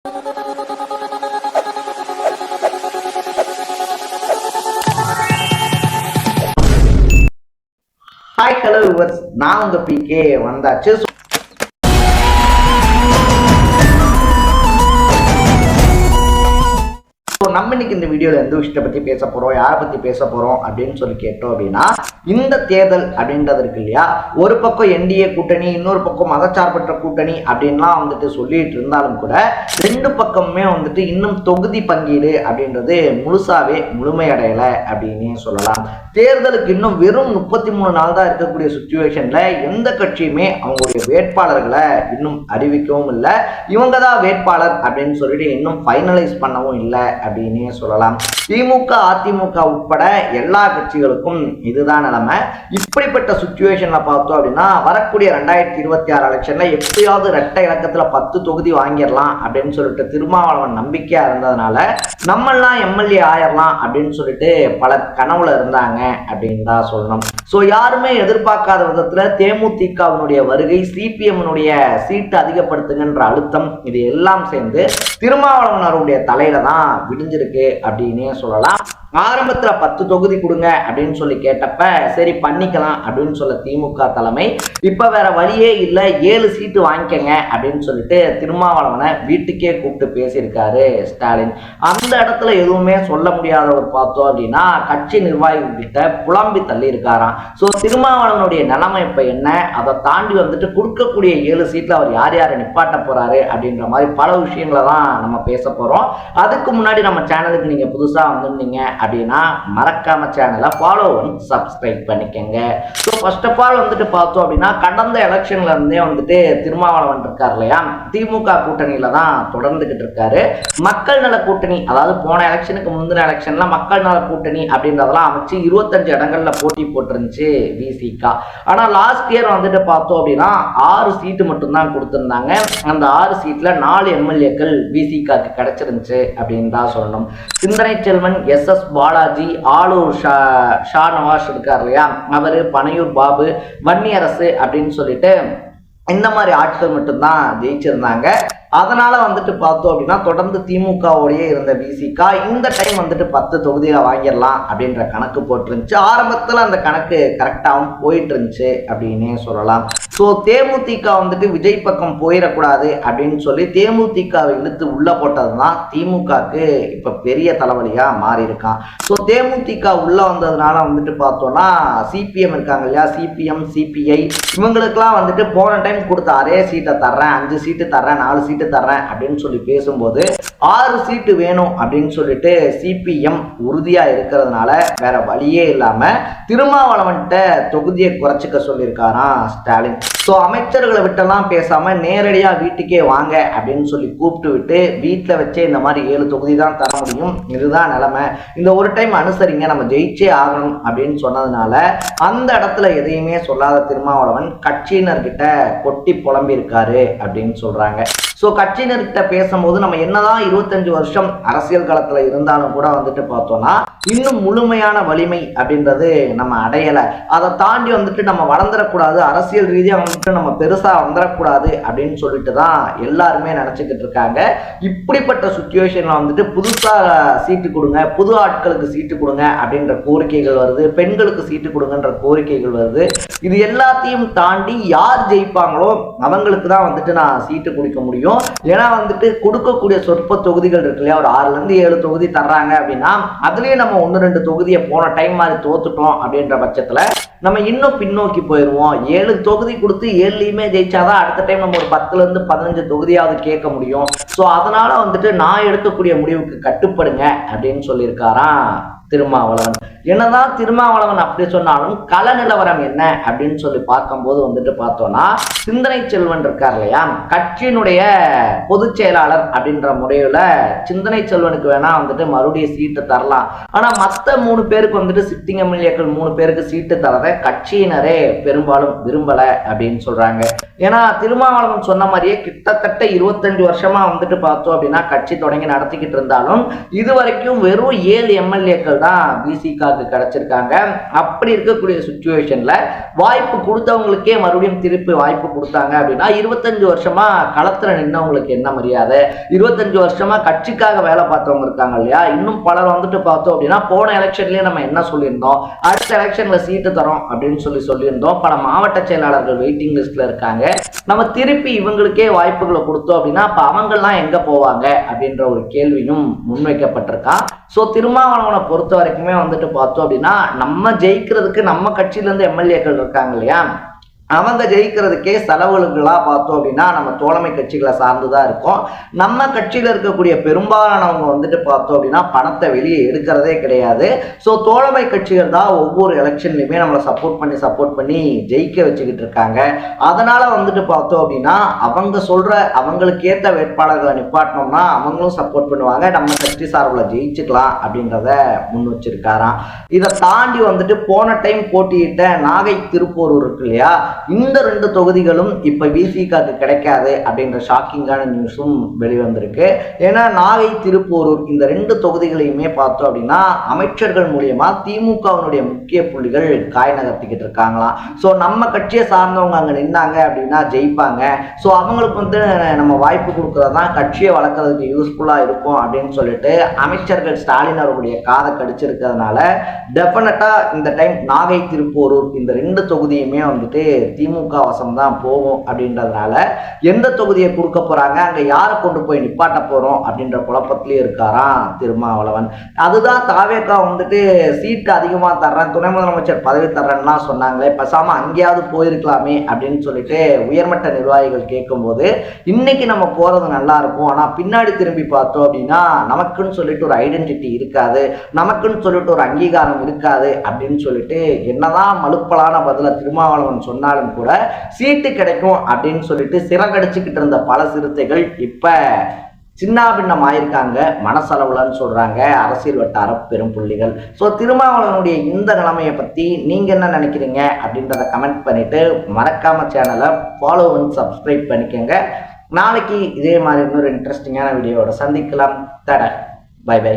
Hi hello viewers, நான் உங்க PK வந்தாச்சு. நம்ம இன்னைக்கு இந்த வீடியோல எந்த விஷயத்தை பத்தி பேச போறோம், யாரை பத்தி பேச போறோம் அப்படின்னு சொல்லி கேட்டோம் அப்படின்னா, இந்த தேர்தல் அப்படின்றது இருக்கு இல்லையா, ஒரு பக்கம் என்டிஏ கூட்டணி, இன்னொரு பக்கம் மதச்சார்பற்ற கூட்டணி அப்படின்லாம் வந்துட்டு சொல்லிட்டு இருந்தாலும் கூட ரெண்டு பக்கமுமே வந்துட்டு இன்னும் தொகுதி பங்கீடு அப்படின்றது முழுமையடையல அப்படின்னே சொல்லலாம். தேர்தலுக்கு இன்னும் வெறும் 33 நாள் தான் இருக்கக்கூடிய சுச்சுவேஷன்ல எந்த கட்சியுமே அவங்களுடைய வேட்பாளர்களை இன்னும் அறிவிக்கவும் இல்லை, இவங்க தான் வேட்பாளர் அப்படின்னு சொல்லிட்டு இன்னும் ஃபைனலைஸ் பண்ணவும் இல்லை அப்படின்னே சொல்லலாம். திமுக, அதிமுக உட்பட எல்லா கட்சிகளுக்கும் இதுதான் நிலைமை. இப்படிப்பட்ட சுச்சுவேஷன்ல பார்த்தோம் அப்படின்னா, வரக்கூடிய 2026 எலெக்ஷன்ல எப்படியாவது இரட்டை இலக்கத்துல 10 தொகுதி வாங்கிடலாம் அப்படின்னு சொல்லிட்டு திருமாவளவன் நம்பிக்கையா இருந்ததுனால நம்மெல்லாம் எம்எல்ஏ ஆயிரலாம் அப்படின்னு சொல்லிட்டு பலர் கனவுல இருந்தாங்க அப்படின்னு தான் சொல்லணும். ஸோ யாருமே எதிர்பார்க்காத விதத்துல தேமுதிகவினுடைய வருகை, சிபிஎம்னுடைய சீட்டு அதிகப்படுத்துகின்ற அழுத்தம், இது எல்லாம் சேர்ந்து திருமாவளவன் அவருடைய தலையில தான் விடிஞ்சிருக்கு அப்படின்னே சொல்லலாம். ஆரம்பத்துல 10 தொகுதி கொடுங்க அப்படின்னு சொல்லி கேட்டப்ப சரி பண்ணிக்கலாம் அப்படின்னு சொல்ல திமுக தலைமை, இப்ப வேற வழியே இல்லை 7 சீட்டு வாங்கிக்கங்க அப்படின்னு சொல்லிட்டு திருமாவளவனை வீட்டுக்கே கூப்பிட்டு பேசியிருக்காரு ஸ்டாலின். அந்த இடத்துல எதுவுமே சொல்ல முடியாதவர் பார்த்தோம் அப்படின்னா கட்சி நிர்வாகிகள் கிட்ட புலம்பி தள்ளி இருக்காராம். ஸோ திருமாவளவனுடைய நிலைமை இப்ப என்ன, அதை தாண்டி வந்துட்டு கொடுக்கக்கூடிய 7 சீட்ல அவர் யார் யாரை நிப்பாட்ட போறாரு அப்படின்ற மாதிரி பல விஷயங்களை தான் நம்ம பேச போறோம். அதுக்கு முன்னாடி நம்ம சேனலுக்கு நீங்க புதுசா வந்திருந்தீங்க அப்படின்னா மறக்காம சேனலை ஃபாலோ பண்ணி சப்ஸ்கிரைப் பண்ணிக்கங்க. ஸோ ஃபர்ஸ்ட் ஆஃப் ஆல் வந்துட்டு பார்த்தோம் அப்படின்னா, கடந்த எலெக்ஷன்ல இருந்தே வந்துட்டு திருமாவளவன் இருக்கார் இல்லையா, திமுக கூட்டணியில தான் தொடர்ந்துகிட்டு இருக்காரு. மக்கள் நல கூட்டணி, அதாவது போன எலெக்ஷனுக்கு முந்தின எலெக்ஷன்ல மக்கள் நல கூட்டணி அப்படின்றதெல்லாம் அமைச்சு 25 இடங்கள்ல போட்டி போட்டிருந்துச்சு விசிக. ஆனா லாஸ்ட் இயர் வந்துட்டு பார்த்தோம் அப்படின்னா 6 சீட்டு மட்டும்தான் கொடுத்திருந்தாங்க. அந்த 6 சீட்ல 4 எம்எல்ஏக்கள் விசிகாக்கு கிடைச்சிருந்துச்சு அப்படின்னு தான் சொல்லணும். சிந்தனை செல்வன், எஸ் பாலாஜி, ஆளூர் ஷா நவாஸ் இருக்கார் இல்லையா, அவரு, பனையூர் பாபு, வன்னியரசு அப்படின்னு சொல்லிட்டு இந்த மாதிரி ஆட்கள் மட்டும்தான் ஜெயிச்சிருந்தாங்க. அதனால வந்துட்டு பார்த்தோம் அப்படின்னா தொடர்ந்து திமுகவோடயே இருந்த விசிக இந்த டைம் வந்துட்டு 10 தொகுதியில வாங்கிடலாம் அப்படின்ற கணக்கு போட்டுருந்துச்சு. ஆரம்பத்துல அந்த கணக்கு கரெக்டாகவும் போயிட்டு இருந்துச்சு அப்படின்னே சொல்லலாம். ஸோ தேமுதிக வந்துட்டு விஜய் பக்கம் போயிடக்கூடாது அப்படின்னு சொல்லி தேமுதிகவை இழுத்து உள்ள போட்டதுதான் திமுகக்கு இப்ப பெரிய தலைவலியா மாறி இருக்கான். ஸோ தேமுதிக உள்ள வந்ததுனால வந்துட்டு பார்த்தோம்னா சிபிஎம் இருக்காங்க இல்லையா, சிபிஎம், சிபிஐ, இவங்களுக்கெல்லாம் வந்துட்டு போன டைம் கொடுத்த அதே சீட்டை தர்றேன், 5 சீட்டு தர்றேன், 4 சீட்டு தர்றேன் அப்படின்னு சொல்லி பேசும்போது 6 சீட்டு வேணும் அப்படின்னு சொல்லிட்டு சிபிஎம் உறுதியா இருக்கிறதுனால வேற வழியே இல்லாம திருமாவளவன்கிட்ட தொகுதியை குறைச்சிக்க சொல்லியிருக்காராம் ஸ்டாலின். ஸோ அமைச்சர்களை விட்டெல்லாம் பேசாம நேரடியா வீட்டுக்கே வாங்க அப்படின்னு சொல்லி கூப்பிட்டு விட்டு வீட்டில் வச்சே இந்த மாதிரி 7 தொகுதி தான் தர முடியும், இதுதான் நிலைமை, இந்த ஒரு டைம் அனுசரிங்க, நம்ம ஜெயிச்சே ஆகணும் அப்படின்னு சொன்னதுனால அந்த இடத்துல எதையுமே சொல்லாத திருமாவளவன் கட்சியினர்கிட்ட கொட்டி புலம்பி இருக்காரு அப்படின்னு சொல்றாங்க. ஸோ கட்சியினர்கிட்ட பேசும்போது நம்ம என்னதான் 25 வருஷம் அரசியல் களத்தில் இருந்தாலும் கூட வந்துட்டு பார்த்தோம்னா இன்னும் முழுமையான வலிமை அப்படின்றது நம்ம அடையலை. அதை தாண்டி வந்துட்டு நம்ம வளர்ந்துடக்கூடாது, அரசியல் ரீதியாக வந்துட்டு நம்ம பெருசாக வந்துடக்கூடாது அப்படின்னு சொல்லிட்டு தான் எல்லாருமே நினச்சிக்கிட்டு இருக்காங்க. இப்படிப்பட்ட சுச்சுவேஷனில் வந்துட்டு புதுசாக சீட்டு கொடுங்க, புது ஆட்களுக்கு சீட்டு கொடுங்க அப்படின்ற கோரிக்கைகள் வருது, பெண்களுக்கு சீட்டு கொடுங்கன்ற கோரிக்கைகள் வருது. இது எல்லாத்தையும் தாண்டி யார் ஜெயிப்பாங்களோ அவங்களுக்கு தான் வந்துட்டு நான் சீட்டு கொடுக்க முடியும். ஏன்னா வந்துட்டு கொடுக்கக்கூடிய சொற்ப தொகுதிகள் இருக்கு இல்லையா, ஒரு 6ல இருந்து 7 தொகுதி தர்றாங்க அப்படின்னா அதுலயே நம்ம 1-2 தொகுதியை போன டைம் மாதிரி தோத்துட்டோம் அப்படின்ற பட்சத்துல நம்ம இன்னும் பின்னோக்கி போயிடுவோம். 7 தொகுதி கொடுத்து 7லயுமே ஜெயிச்சாதான் அடுத்த டைம் நம்ம ஒரு 10ல இருந்து 15 தொகுதியாவது கேட்க முடியும். ஸோ அதனால வந்துட்டு நான் எடுக்கக்கூடிய முடிவுக்கு கட்டுப்படுங்க அப்படின்னு சொல்லியிருக்காராம் திருமாவளவன். என்னதான் திருமாவளவன் அப்படி சொன்னாலும் கள நிலவரம் என்ன அப்படின்னு சொல்லி பார்க்கும்போது வந்துட்டு பார்த்தோம்னா, சிந்தனை செல்வன் இருக்கார் இல்லையா, கட்சியினுடைய பொதுச் செயலாளர் அப்படின்ற முறையில சிந்தனை செல்வனுக்கு வேணா வந்துட்டு மறுபடியும் சீட்டு தரலாம். ஆனா மற்ற 3 பேருக்கு வந்துட்டு சிட்டிங் எம்எல்ஏக்கள் 3 பேருக்கு சீட்டு தரதை கட்சியினரே பெரும்பாலும் விரும்பல அப்படின்னு சொல்றாங்க. ஏன்னா திருமாவளவன் சொன்ன மாதிரியே கிட்டத்தட்ட 25 வருஷமா வந்துட்டு பார்த்தோம் அப்படின்னா கட்சி தொடங்கி நடத்திக்கிட்டு இருந்தாலும் இது வரைக்கும் வெறும் 7 எம்எல்ஏக்கள் தான் விசிக விசிகாவுக்கு கிடைச்சிருக்காங்க. அப்படி இருக்கக்கூடிய சுச்சுவேஷன்ல வாய்ப்பு கொடுத்தவங்களுக்கே மறுபடியும் திருப்பி வாய்ப்பு கொடுத்தாங்க அப்படின்னா 25 வருஷமா களத்துல நின்னவங்களுக்கு என்ன மரியாதை, 25 வருஷமா கட்சிக்காக வேலை பார்த்தவங்க இருக்காங்க இல்லையா, இன்னும் பலர் வந்துட்டு பார்த்தோம் அப்படின்னா போன எலெக்ஷன்லயே நம்ம என்ன சொல்லியிருந்தோம், அடுத்த எலெக்ஷன்ல சீட்டு தரோம் அப்படின்னு சொல்லியிருந்தோம். பல மாவட்ட செயலாளர்கள் வெயிட்டிங் லிஸ்ட்ல இருக்காங்க. நம்ம திருப்பி இவங்களுக்கே வாய்ப்புகளை கொடுத்தோம் அப்படின்னா அப்ப அவங்கெல்லாம் எங்க போவாங்க அப்படின்ற ஒரு கேள்வியும் முன்வைக்கப்பட்டிருக்கான். ஸோ திருமாவளவனை பொறுத்த வரைக்குமே வந்துட்டு பார்த்தோம் அப்படின்னா நம்ம ஜெயிக்கிறதுக்கு நம்ம கட்சியில இருந்து எம்எல்ஏக்கள் இருக்காங்க இல்லையா, அவங்க ஜெயிக்கிறதுக்கே செலவுகளா பார்த்தோம் அப்படின்னா நம்ம தோழமை கட்சிகளை சார்ந்துதான் இருக்கும். நம்ம கட்சியில இருக்கக்கூடிய பெரும்பாலானவங்க வந்துட்டு பார்த்தோம் அப்படின்னா பணத்தை வெளியே எடுக்கிறதே கிடையாது. ஸோ தோழமை கட்சிகள் தான் ஒவ்வொரு எலெக்ஷன்லையுமே நம்மளை சப்போர்ட் பண்ணி ஜெயிக்க வச்சுக்கிட்டு இருக்காங்க. அதனால வந்துட்டு பார்த்தோம் அப்படின்னா அவங்க சொல்ற அவங்களுக்கு ஏற்ற வேட்பாளர்களை நிப்பாட்டினோம்னா அவங்களும் சப்போர்ட் பண்ணுவாங்க, நம்ம கட்சி சார்பில் ஜெயிச்சுக்கலாம் அப்படின்றத முன் வச்சிருக்காராம். இதை தாண்டி வந்துட்டு போன டைம் போட்டியிட்ட நாகை திருப்போரூர் இருக்கு இல்லையா, இந்த 2 தொகுதிகளும் இப்ப விசிகாக்கு கிடைக்காது அப்படின்ற ஷாக்கிங்கான நியூஸும் வெளிவந்திருக்கு. ஏன்னா நாகை திருப்போரூர் இந்த 2 தொகுதிகளையுமே பார்த்தோம் அப்படின்னா அமைச்சர்கள் மூலியமா திமுகவினுடைய முக்கிய புள்ளிகள் காய் நகர்த்திக்கிட்டு இருக்காங்களாம். ஸோ நம்ம கட்சியை சார்ந்தவங்க அங்க நின்னாங்க அப்படின்னா ஜெயிப்பாங்க, ஸோ அவங்களுக்கு வந்து நம்ம வாய்ப்பு கொடுக்கறதான் கட்சியை வளர்க்கறதுக்கு யூஸ்ஃபுல்லா இருக்கும் அப்படின்னு சொல்லிட்டு அமைச்சர்கள் ஸ்டாலின் அவர்களுடைய காதை கடிச்சிருக்கிறதுனால டெஃபினட்டா இந்த டைம் நாகை திருப்போரூர் இந்த 2 தொகுதியுமே வந்துட்டு திமுக வசம் தான் போகும் அப்படின்றதுனால எந்த தொகுதியை கொடுக்க போறாங்க, அங்க யாரை கொண்டு போய் நிப்பாட்ட போறோம் அப்படின்ற குழப்பத்திலே இருக்காராம் திருமாவளவன். அதுதான் தாவேகா வந்துட்டு சீட்டு அதிகமா தர்றேன், துணை முதலமைச்சர் பதவி தர்றேன்னா சொன்னாங்களே, பேசாம அங்கேயாவது போயிருக்கலாமே அப்படின்னு சொல்லிட்டு உயர்மட்ட நிர்வாகிகள் கேட்கும்போது இன்னைக்கு நம்ம போறது நல்லா இருக்கும், ஆனா பின்னாடி திரும்பி பார்த்தோம் அப்படின்னா நமக்குன்னு சொல்லிட்டு ஒரு ஐடென்டிட்டி இருக்காது, நமக்குன்னு சொல்லிட்டு ஒரு அங்கீகாரம் இருக்காது அப்படின்னு சொல்லிட்டு என்னதான் மலுப்பலான பதில திருமாவளவன் சொன்னாலும் கூட சீட்டு கிடைக்கும் அப்படின்னு சொல்லிட்டு சிறகடிச்சுக்கிட்டு இருந்த பல சிறுத்தைகள் இப்ப சின்னாபின்னம் ஆயிருக்காங்க மனசளவுலன்னு சொல்றாங்க அரசியல் வட்டார பெரும் புள்ளிகள். ஸோ திருமாவளவனுடைய இந்த நிலைமையை பத்தி நீங்க என்ன நினைக்கிறீங்க அப்படின்றத கமெண்ட் பண்ணிட்டு மறக்காம சேனலை ஃபாலோ அண்ட் சப்ஸ்கிரைப் பண்ணிக்கோங்க. நாளைக்கு இதே மாதிரி இன்னொரு இன்ட்ரெஸ்டிங்கான வீடியோவோட சந்திக்கலாம். தட பை பை.